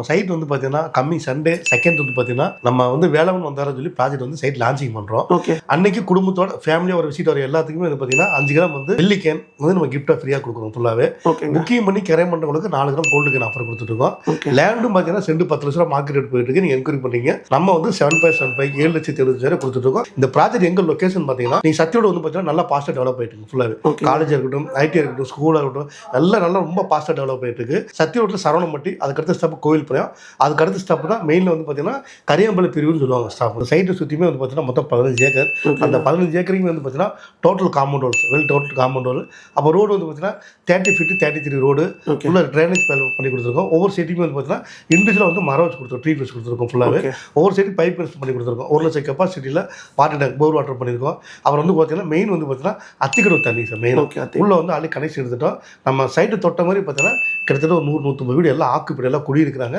நம்ம சைட் வந்து பார்த்தீங்கன்னா கம்மிங் சண்டே செகண்ட் வந்து பார்த்தீங்கன்னா நம்ம வந்து வேளாண் வந்தாரன்னு சொல்லி ப்ராஜெக்ட் வந்து சைட் லான்ச்சிங் பண்ணுறோம். ஓகே. அன்னைக்கு குடும்பத்தோட ஃபேமிலியாக ஒரு விசிட் வர எல்லாத்துக்குமே வந்து பார்த்தீங்கன்னா 5 கிராம் வந்து வெள்ளிக்கேன் வந்து நம்ம கிஃப்டாக ஃப்ரீயாக கொடுக்குறோம். ஃபுல்லாகவே ஓகே. புக்கிங் பண்ணி கிரை பண்ணுறவங்களுக்கு 4 கிராம் கோல்டு கேன் ஆஃபர் கொடுத்துருக்கோம். ஓகே. லேண்டும் பார்த்தீங்கன்னா சென்ட் 10 லட்ச ரூபா மார்க்கெட் ரேட் போயிட்டு இருக்கு. நீங்கள் என்கொயரி பண்ணீங்க நம்ம வந்து 7.75 7,70,000 கொடுத்துட்டு இருக்கோம். இந்த ப்ராஜெக்ட் எங்க லொகேஷன் பார்த்தீங்கன்னா நீங்க சத்தியோட வந்து பார்த்தீங்கன்னா நல்லா பாஸ்டா டெவலப் ஆயிட்டு இருக்கு. ஃபுல்லாவே காலேஜ் இருக்கட்டும், ஐடி இருக்கட்டும், ஸ்கூலாக இருக்கட்டும், எல்லாம் நல்லா ரொம்ப பாஸ்டா டெவலப் ஆயிட்டு இருக்கு. சத்தியோட்டில் சரவணம்பட்டி, அதுக்கடுத்த ஸ்டாப் கோவில் புரியும், அதுக்கடுத்த ஸ்டாப் தான் மெயினில் வந்து பார்த்தீங்கன்னா கரியாம்பள்ளி பிரிவுன்னு சொல்லுவாங்க ஸ்டாப். அந்த சைட்டை சுற்றியுமே வந்து பார்த்தீங்கன்னா மொத்தம் 15 ஏக்கர். அந்த 15 ஏக்கரையும் வந்து பார்த்தீங்கன்னா total compound holes, total compound whole. அப்போ ரோடு வந்து பார்த்தீங்கன்னா 30 feet 33 ரோடு ஃபுல்லாக ட்ரைனேஜ் பண்ணி கொடுத்துருக்கோம். ஒவ்வொரு சைட்டுமே வந்து பார்த்தீங்கன்னா இண்டிவிஜுவலாக வந்து மரம் வச்சு கொடுத்துருக்கோம், ட்ரீ வச்சு கொடுத்துருக்கோம். ஃபுல்லாகவே ஒவ்வொரு சைட்டு பைப் பண்ணி கொடுத்துருக்கோம். 1 லட்சம் கெப்பாசிட்டியில் வாட்டர் டேங்க் போர் வாட்டர் பண்ணியிருக்கோம். அப்புறம் வந்து பார்த்தீங்கன்னா மெயின் வந்து பார்த்தீங்கன்னா அத்திக்கடவு தண்ணி சார் மெயின் உள்ள வந்து ஆளு கனெக்ஷன் எடுத்துட்டோம். நம்ம சைட்டு தொட்ட மாதிரி பார்த்தீங்கன்னா கிட்டத்தட்ட ஒரு 100-150 வீடு எல்லாம் ஆக்குப்படி எல்லாம் குடியிருக்கிறாங்க.